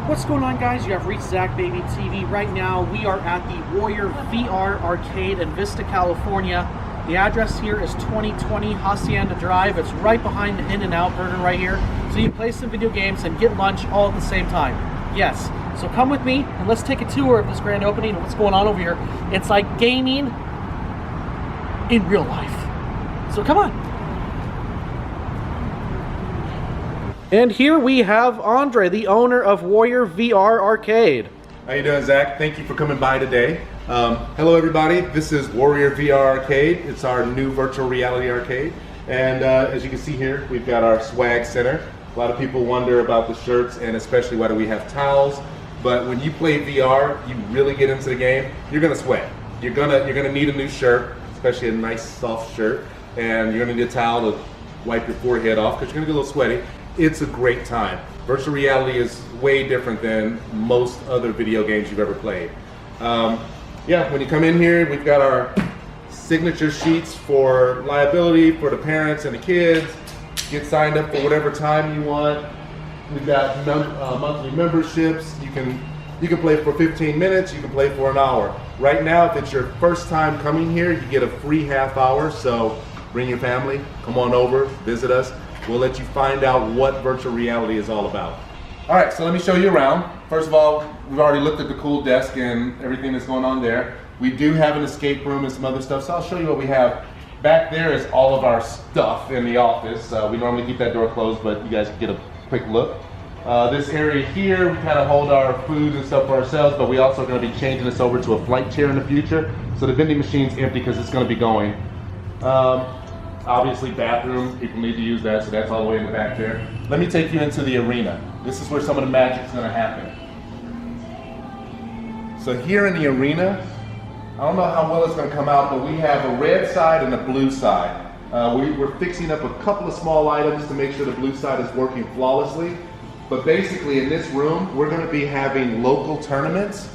What's going on, guys? You have reached ZakBabyTV. Right now we are at the Warrior VR Arcade in Vista, California. The address here is 2020 Hacienda Drive. It's right behind the In-N-Out Burger right here. So you can play some video games and get lunch all at the same time. Yes, so come with me and let's take a tour of this grand opening and what's going on over here. It's like gaming in real life. So come on. And here we have Andre, the owner of Warrior VR Arcade. How you doing, Zach? Thank you for coming by today. Hello, everybody. This is Warrior VR Arcade. It's our new virtual reality arcade. And as you can see here, we've got our swag center. A lot of people wonder about the shirts and especially why do we have towels. But when you play VR, you really get into the game, you're gonna sweat. You're gonna need a new shirt, especially a nice soft shirt. And you're gonna need a towel to wipe your forehead off because you're gonna get a little sweaty. It's a great time. Virtual reality is way different than most other video games you've ever played. Yeah, when you come in here, we've got our signature sheets for liability for the parents and the kids. Get signed up for whatever time you want. We've got monthly memberships. You can play for 15 minutes. You can play for an hour. Right now, if it's your first time coming here, you get a free half hour. So bring your family, come on over, visit us. We'll let you find out what virtual reality is all about. All right, so let me show you around. First of all, we've already looked at the cool desk and everything that's going on there. We do have an escape room and some other stuff, so I'll show you what we have. Back there is all of our stuff in the office. We normally keep that door closed, but you guys can get a quick look. This area here, we kind of hold our food and stuff for ourselves, but we also are going to be changing this over to a flight chair in the future. So the vending machine's empty because it's going to be going. Obviously bathroom, people need to use that, so that's all the way in the back there. Let me take you into the arena. This is where some of the magic's gonna happen. So here in the arena, I don't know how well it's gonna come out, but we have a red side and a blue side. We're fixing up a couple of small items to make sure the blue side is working flawlessly. But basically in this room, we're gonna be having local tournaments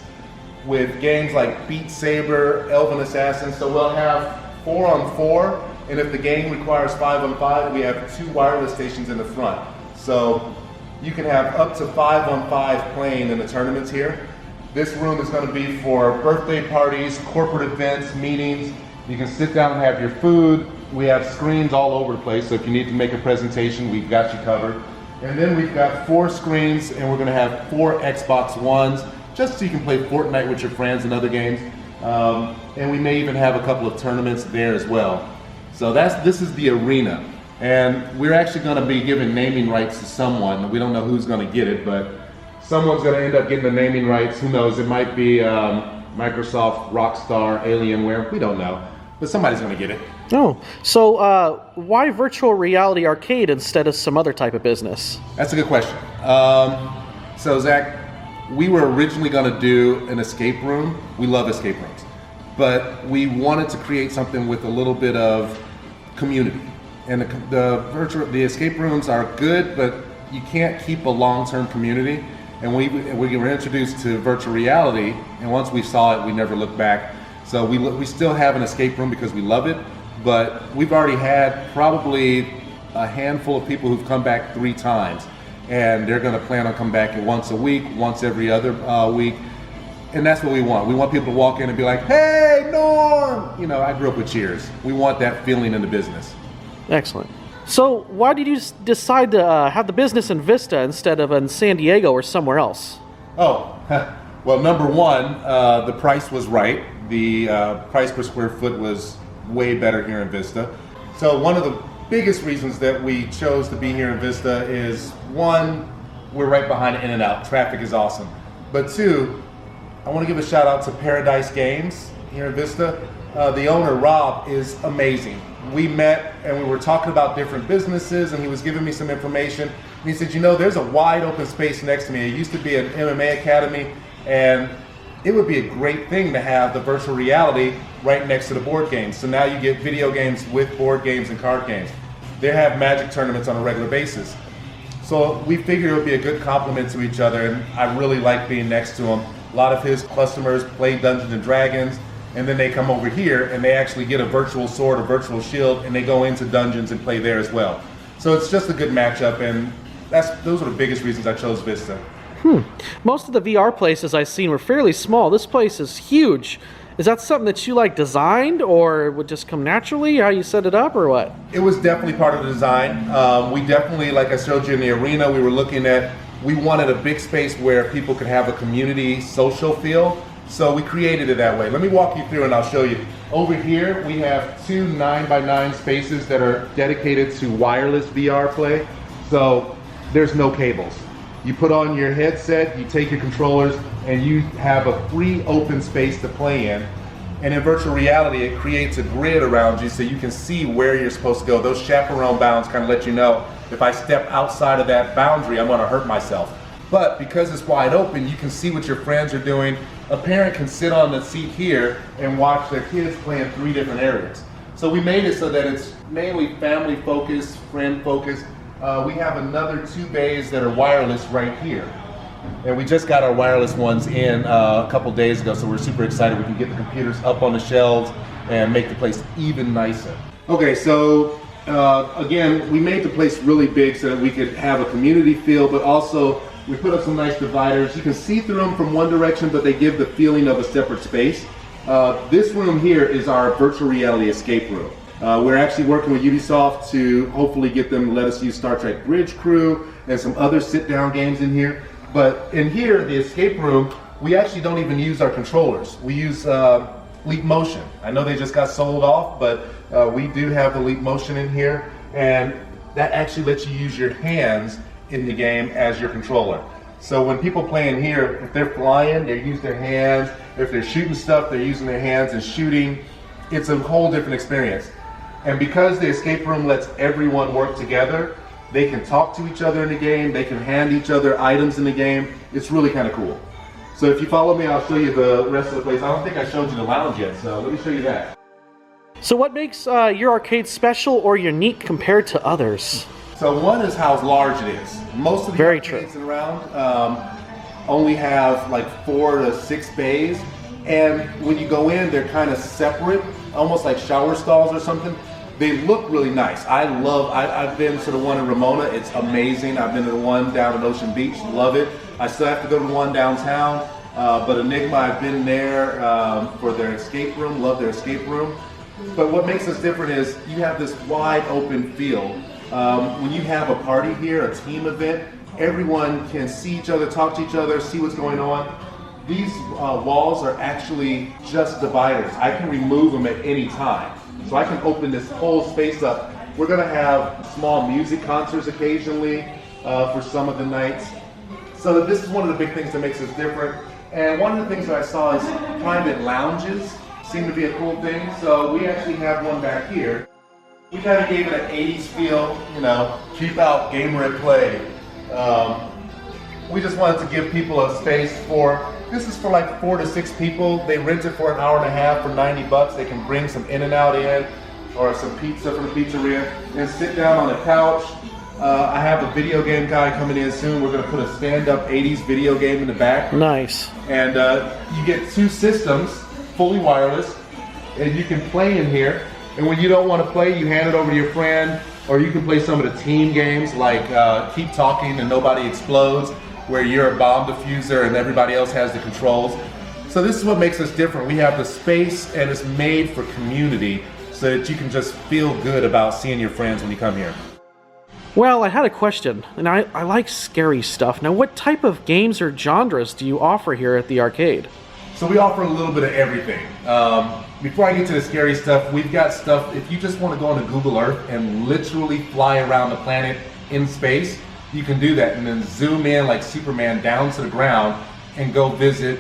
with games like Beat Saber, Elven Assassin, so we'll have 4-on-4. And if the game requires 5-on-5, we have 2 wireless stations in the front. So you can have up to 5-on-5 playing in the tournaments here. This room is going to be for birthday parties, corporate events, meetings. You can sit down and have your food. We have screens all over the place, so if you need to make a presentation, we've got you covered. And then we've got 4 screens, and we're going to have 4 Xbox Ones, just so you can play Fortnite with your friends and other games. And we may even have a couple of tournaments there as well. So this is the arena, and we're actually going to be giving naming rights to someone. We don't know who's going to get it, but someone's going to end up getting the naming rights. Who knows? It might be Microsoft, Rockstar, Alienware. We don't know, but somebody's going to get it. Oh, so why virtual reality arcade instead of some other type of business? That's a good question. So Zach, we were originally going to do an escape room. We love escape rooms, but we wanted to create something with a little bit of community. And the escape rooms are good, but you can't keep a long-term community. And we were introduced to virtual reality, and once we saw it, we never looked back. So we still have an escape room because we love it, but we've already had probably a handful of people who've come back 3 times, and they're going to plan on coming back once a week, once every other week. And that's what we want. We want people to walk in and be like, "Hey, Norm!" You know, I grew up with Cheers. We want that feeling in the business. Excellent. So why did you decide to have the business in Vista instead of in San Diego or somewhere else? Oh, well, number one, the price was right. The price per square foot was way better here in Vista. So one of the biggest reasons that we chose to be here in Vista is, one, we're right behind In-N-Out. Traffic is awesome. But 2, I want to give a shout out to Paradise Games here in Vista. The owner, Rob, is amazing. We met and we were talking about different businesses, and he was giving me some information. And he said, you know, there's a wide open space next to me. It used to be an MMA academy, and it would be a great thing to have the virtual reality right next to the board games. So now you get video games with board games and card games. They have Magic tournaments on a regular basis. So we figured it would be a good complement to each other, and I really like being next to him. A lot of his customers play Dungeons and Dragons, and then they come over here and they actually get a virtual sword, a virtual shield, and they go into dungeons and play there as well. So it's just a good matchup, and those are the biggest reasons I chose Vista. Most of the VR places I've seen were fairly small. This place is huge. Is that something that you like designed, or would just come naturally? How you set it up, or what? It was definitely part of the design. We definitely, like I showed you in the arena, we were looking at, we wanted a big space where people could have a community social feel. So we created it that way. Let me walk you through and I'll show you. Over here, we have 2 9x9 spaces that are dedicated to wireless VR play. So there's no cables. You put on your headset, you take your controllers, and you have a free open space to play in. And in virtual reality, it creates a grid around you so you can see where you're supposed to go. Those chaperone bounds kind of let you know, if I step outside of that boundary, I'm gonna hurt myself. But because it's wide open, you can see what your friends are doing. A parent can sit on the seat here and watch their kids play in 3 different areas. So we made it so that it's mainly family focused, friend focused. We have another 2 bays that are wireless right here. And we just got our wireless ones in a couple days ago, so we're super excited. We can get the computers up on the shelves and make the place even nicer. Okay, so again, we made the place really big so that we could have a community feel, but also we put up some nice dividers. You can see through them from one direction, but they give the feeling of a separate space. This room here is our virtual reality escape room. We're actually working with Ubisoft to hopefully get them to let us use Star Trek Bridge Crew and some other sit-down games in here. But in here, the escape room, we actually don't even use our controllers. We use Leap Motion. I know they just got sold off, but we do have the Leap Motion in here, and that actually lets you use your hands in the game as your controller. So when people play in here, if they're flying, they use their hands. If they're shooting stuff, they're using their hands and shooting. It's a whole different experience. And because the escape room lets everyone work together, they can talk to each other in the game, they can hand each other items in the game. It's really kind of cool. So if you follow me, I'll show you the rest of the place. I don't think I showed you the lounge yet, so let me show you that. So what makes your arcade special or unique compared to others? So one is how large it is. Most of the arcades around only have like 4 to 6 bays. And when you go in, they're kind of separate, almost like shower stalls or something. They look really nice. I've been to the one in Ramona, it's amazing. I've been to the one down at Ocean Beach, love it. I still have to go to the one downtown, but Enigma, I've been there for their escape room, love their escape room. But what makes us different is you have this wide open feel. When you have a party here, a team event, everyone can see each other, talk to each other, see what's going on. These walls are actually just dividers. I can remove them at any time. So I can open this whole space up. We're gonna have small music concerts occasionally for some of the nights. So this is one of the big things that makes us different. And one of the things that I saw is private lounges seem to be a cool thing. So we actually have one back here. We kind of gave it an 80s feel, you know, keep out gamer at play. We just wanted to give people a space this is for like 4 to 6 people. They rent it for an hour and a half for $90. They can bring some In-N-Out in or some pizza from the pizzeria and sit down on a couch. I have a video game guy coming in soon. We're gonna put a stand-up 80s video game in the back. Nice. And you get 2 systems, fully wireless, and you can play in here. And when you don't want to play, you hand it over to your friend, or you can play some of the team games like Keep Talking and Nobody Explodes, where you're a bomb diffuser and everybody else has the controls. So this is what makes us different. We have the space and it's made for community so that you can just feel good about seeing your friends when you come here. Well, I had a question, and I like scary stuff. Now, what type of games or genres do you offer here at the arcade? So we offer a little bit of everything. Before I get to the scary stuff, we've got stuff, if you just want to go on to Google Earth and literally fly around the planet in space, you can do that and then zoom in like Superman down to the ground and go visit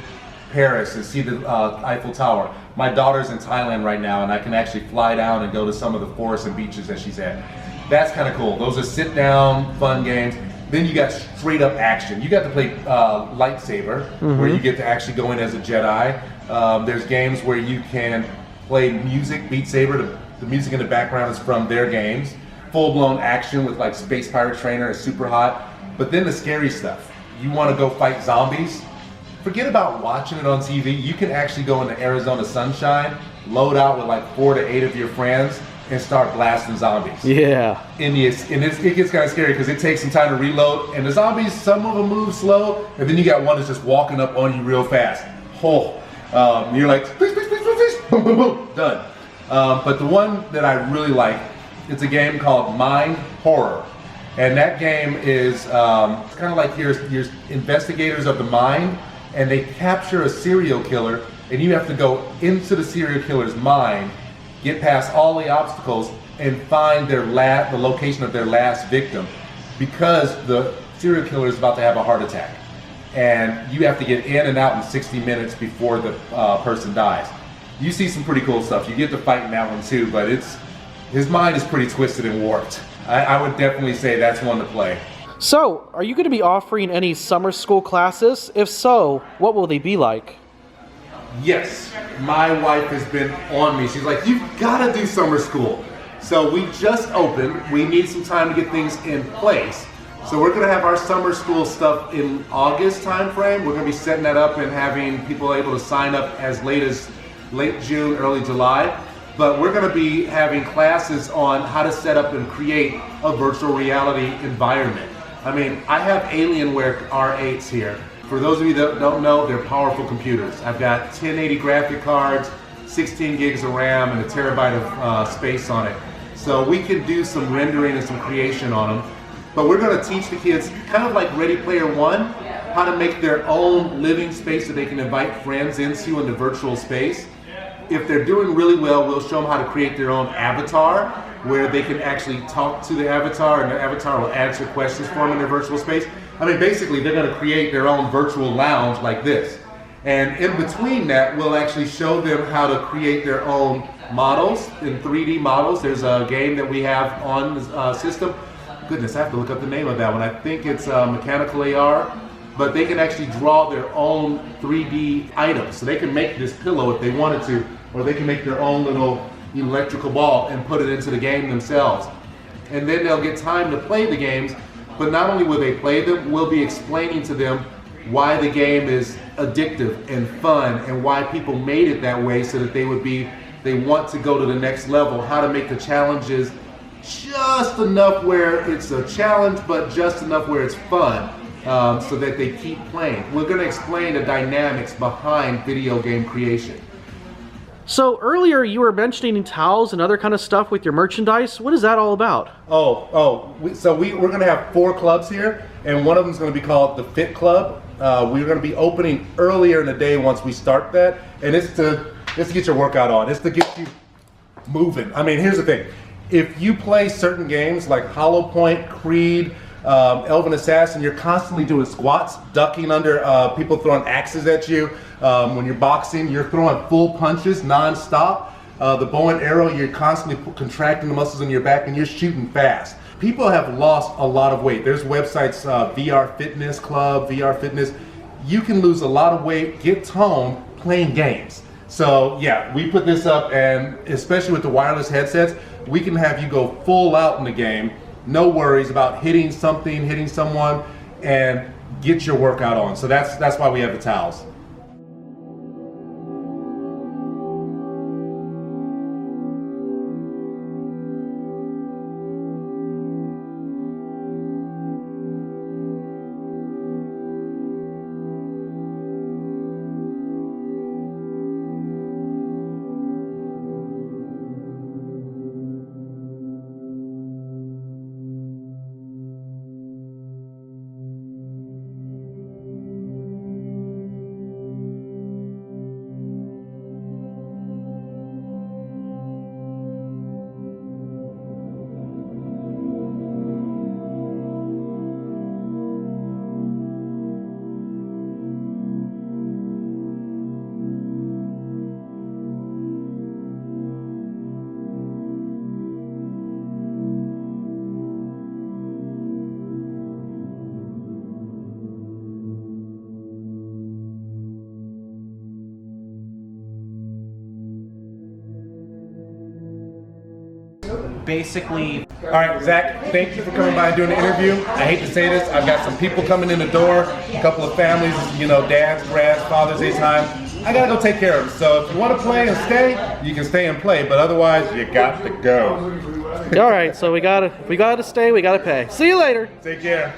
Paris and see the Eiffel Tower. My daughter's in Thailand right now and I can actually fly down and go to some of the forests and beaches that she's at. That's kind of cool. Those are sit down, fun games. Then you got straight up action. You got to play lightsaber, where you get to actually go in as a Jedi. There's games where you can play music, Beat Saber. The music in the background is from their games. Full-blown action with like Space Pirate Trainer is super hot. But then the scary stuff. You want to go fight zombies? Forget about watching it on TV. You can actually go into Arizona sunshine, load out with like 4 to 8 of your friends, and start blasting zombies. Yeah. And it gets kind of scary because it takes some time to reload. And the zombies, some of them move slow, and then you got one that's just walking up on you real fast. You're like, please, please, please, please, please, boom, boom, boom, done. But the one that I really like, it's a game called Mind Horror. And that game is it's kind of like you're investigators of the mind, and they capture a serial killer, and you have to go into the serial killer's mind, get past all the obstacles, and find the location of their last victim, because the serial killer is about to have a heart attack. And you have to get in and out in 60 minutes before the person dies. You see some pretty cool stuff. You get to fight in that one too, but his mind is pretty twisted and warped. I would definitely say that's one to play. So, are you going to be offering any summer school classes? If so, what will they be like? Yes, my wife has been on me. She's like, you've got to do summer school. So we just opened. We need some time to get things in place. So we're going to have our summer school stuff in August time frame. We're going to be setting that up and having people able to sign up as late June, early July. But we're going to be having classes on how to set up and create a virtual reality environment. I mean, I have Alienware R8s here. For those of you that don't know, they're powerful computers. I've got 1080 graphic cards, 16 gigs of RAM, and a terabyte of space on it. So we can do some rendering and some creation on them. But we're going to teach the kids, kind of like Ready Player One, how to make their own living space that they can invite friends into in the virtual space. If they're doing really well, we'll show them how to create their own avatar, where they can actually talk to the avatar, and the avatar will answer questions for them in their virtual space. I mean, basically, they're going to create their own virtual lounge like this. And in between that, we'll actually show them how to create their own models, in 3D models. There's a game that we have on the system. Goodness, I have to look up the name of that one. I think it's Mechanical AR. But they can actually draw their own 3D items. So they can make this pillow if they wanted to, or they can make their own little electrical ball and put it into the game themselves. And then they'll get time to play the games, but not only will they play them, we'll be explaining to them why the game is addictive and fun, and why people made it that way so that they want to go to the next level, how to make the challenges just enough where it's a challenge, but just enough where it's fun. So that they keep playing. We're going to explain the dynamics behind video game creation. So earlier you were mentioning towels and other kind of stuff with your merchandise. What is that all about? We're going to have 4 clubs here, and one of them is going to be called the Fit Club. We're going to be opening earlier in the day once we start that, and it's to get your workout on. It's to get you moving. I mean, here's the thing. If you play certain games like Hollow Point, Creed, Elven Assassin, you're constantly doing squats, ducking under people throwing axes at you. When you're boxing, you're throwing full punches non-stop. The bow and arrow, you're constantly contracting the muscles in your back, and you're shooting fast. People have lost a lot of weight. There's websites, VR Fitness Club, VR Fitness. You can lose a lot of weight, get toned playing games. So yeah, we put this up, and especially with the wireless headsets, we can have you go full out in the game. No worries about hitting something, hitting someone, and get your workout on. So that's why we have the towels. Basically, all right, Zach, thank you for coming by and doing the interview. I hate to say this, I've got some people coming in the door, a couple of families, you know, dads, grads, Father's Day time. I gotta go take care of them. So if you want to play and stay, you can stay and play. But otherwise, you got to go. All right, so we gotta stay, we gotta pay. See you later. Take care.